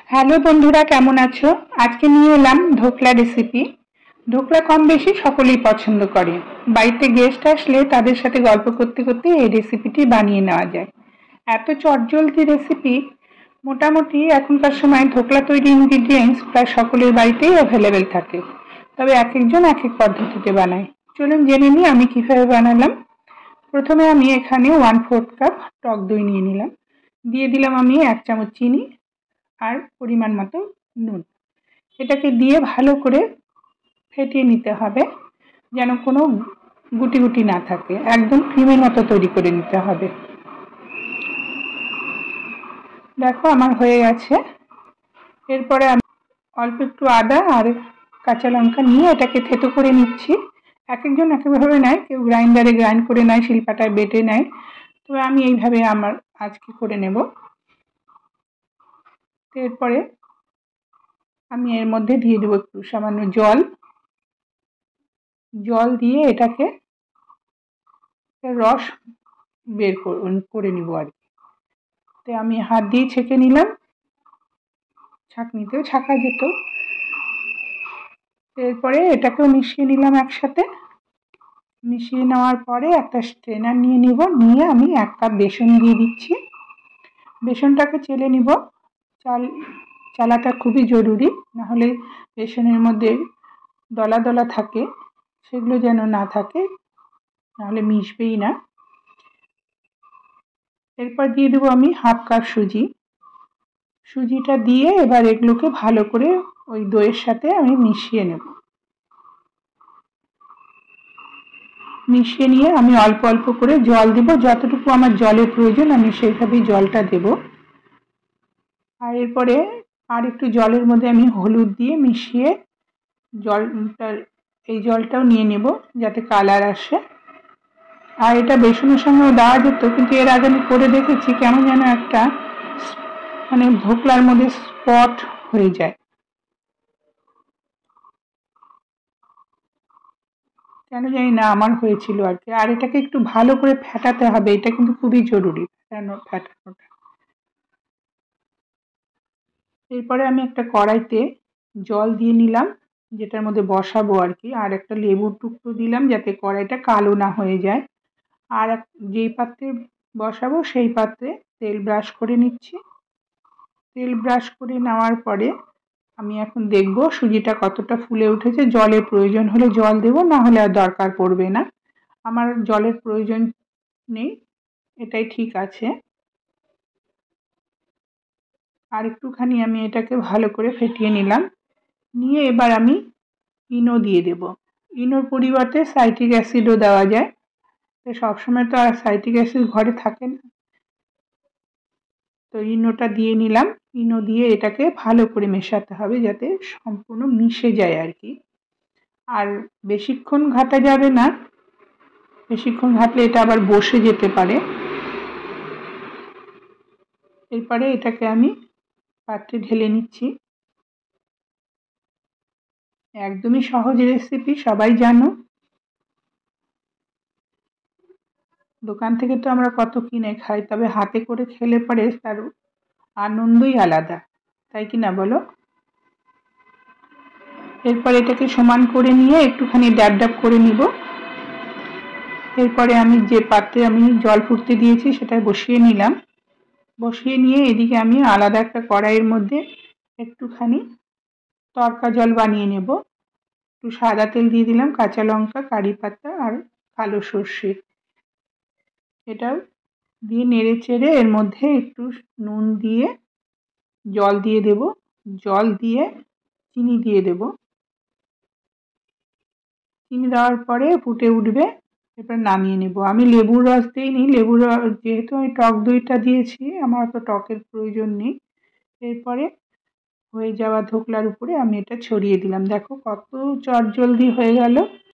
Hello বন্ধুরা, কেমন আছো? আজকে নিয়ে এলাম ধোকলা রেসিপি। ধোকলা কম বেশি সকলেই পছন্দ করে। বাড়িতে গেস্ট আসলে তাদের সাথে গল্প করতে করতে এই রেসিপিটি বানিয়ে নেওয়া যায়। এত চটজলদি রেসিপি। মোটামুটি এখনকার সময় ধোকলা তৈরি ইনগ্রিডিয়েন্টস প্রায় সকলের বাড়িতেই অ্যাভেলেবেল থাকে, তবে এক একজন এক এক পদ্ধতিতে বানায়। চলুন জেনে নিই আমি কিভাবে বানালাম। প্রথমে আমি এখানে 1/4 কাপ টক দই নিয়ে নিলাম। দিয়ে দিলাম আমি 1 চামচ চিনি আর পরিমাণ মতো নুন। এটাকে দিয়ে ভালো করে ফেটিয়ে নিতে হবে, যেন কোনো গুটি গুটি না থাকে। একদম ক্রিমের মতো তৈরি করে নিতে হবে। দেখো আমার হয়ে গেছে। এরপরে আমি অল্প একটু আদা আর কাঁচা লঙ্কা নিয়ে এটাকে থেতো করে নিচ্ছি। এক একজন এক একভাবে নেয়, কেউ গ্রাইন্ডারে গ্রাইন্ড করে নেয়, শিলপাটায় বেটে নেয়, তবে আমি এইভাবে আমার আজকে করে নেব। এরপরে আমি এর মধ্যে দিয়ে দেবো একটু সামান্য জল দিয়ে এটাকে রস বের করে নিব আর কি। তো আমি হাত দিয়ে ছেঁকে নিলাম, ছাঁকনিতেও ছাঁকা যেত। এরপরে এটাকেও মিশিয়ে নিলাম একসাথে। মিশিয়ে নেওয়ার পরে একটা স্ট্রেনার নিয়ে আমি 1 কাপ বেসন দিয়ে দিচ্ছি। বেসনটাকে চেলে নিব। চালাটা খুবই জরুরি, নাহলে বেসনের মধ্যে দলা দলা থাকে, সেগুলো যেন না থাকে, নাহলে মিশবেই না। এরপর দিয়ে দেবো আমি 1/2 কাপ সুজিটা দিয়ে এবার এগুলোকে ভালো করে ওই দইয়ের সাথে আমি মিশিয়ে নেব। মিশিয়ে নিয়ে আমি অল্প অল্প করে জল দেব, যতটুকু আমার জলের প্রয়োজন আমি সেইভাবেই জলটা দেব। আর এরপরে আর একটু জলের মধ্যে আমি হলুদ দিয়ে মিশিয়ে জলটাও নিয়ে নেব, যাতে কালার আসে। আর এটা বেসনের সঙ্গেও দেওয়া যেত, কিন্তু এর আগে আমি করে দেখেছি কেমন যেন একটা মানে ধোকলার মধ্যে স্পট হয়ে যায়, কেন জানি না আমার হয়েছিল আর কি। আর এটাকে একটু ভালো করে ফেটাতে হবে, এটা কিন্তু খুবই জরুরি ফেটানোটা। এরপরে আমি একটা কড়াইতে জল দিয়ে নিলাম, যেটার মধ্যে বসাবো আর কি। আর একটা লেবুর টুকরো দিলাম, যাতে কড়াইটা কালো না হয়ে যায়। আর যেই পাত্রে বসাবো সেই পাত্রে তেল ব্রাশ করে নিচ্ছি। তেল ব্রাশ করে নেওয়ার পরে আমি এখন দেখব সুজিটা কতটা ফুলে উঠেছে। জলের প্রয়োজন হলে জল দেব, না হলে আর দরকার পড়বে না। আমার জলের প্রয়োজন নেই, এটাই ঠিক আছে। আর একটুখানি আমি এটাকে ভালো করে ফেটিয়ে নিলাম। নিয়ে এবার আমি ইনো দিয়ে দেব। ইনোর পরিবর্তে সাইট্রিক অ্যাসিডও দেওয়া যায়, তো সবসময় তো আর সাইট্রিক অ্যাসিড ঘরে থাকে না, তো ইনোটা দিয়ে নিলাম। ইনো দিয়ে এটাকে ভালো করে মেশাতে হবে, যাতে সম্পূর্ণ মিশে যায় আর কি। আর বেশিক্ষণ ঘাটা যাবে না, বেশিক্ষণ ঘাটলে এটা আবার বসে যেতে পারে। এরপরে এটাকে আমি পাত্রে ঢেলে নিচ্ছি। একদমই সহজ রেসিপি, সবাই জানো। দোকান থেকে তো আমরা কত কিনে খাই, তবে হাতে করে খেলে পরে তার আনন্দই আলাদা, তাই কি না বলো? এরপর এটাকে সমান করে নিয়ে একটুখানি ড্যাব করে নিব। এরপরে আমি যে পাত্রে আমি জল ফুটতে দিয়েছি সেটা বসিয়ে নিলাম। বসিয়ে নিয়ে এদিকে আমি আলাদা একটা কড়াইয়ের মধ্যে একটুখানি তড়কা জল বানিয়ে নেব। একটু সাদা তেল দিয়ে দিলাম, কাঁচা লঙ্কা, কারি পাতা আর কালো সর্ষে। এটা দিয়ে নেড়ে চেড়ে এর মধ্যে একটু নুন দিয়ে জল দিয়ে দেব। জল দিয়ে চিনি দিয়ে দেব। চিনি দেওয়ার পরে ফুটে উঠবে, এরপর নামিয়ে নেব। আমি লেবুর রস দিইনি, লেবুর রস যেহেতু আমি টক দইটা দিয়েছি, আমার তো টকের প্রয়োজন নেই। এরপরে হয়ে যাওয়া ধোকলার উপরে আমি এটা ছড়িয়ে দিলাম। দেখো কত চটজলদি হয়ে গেল।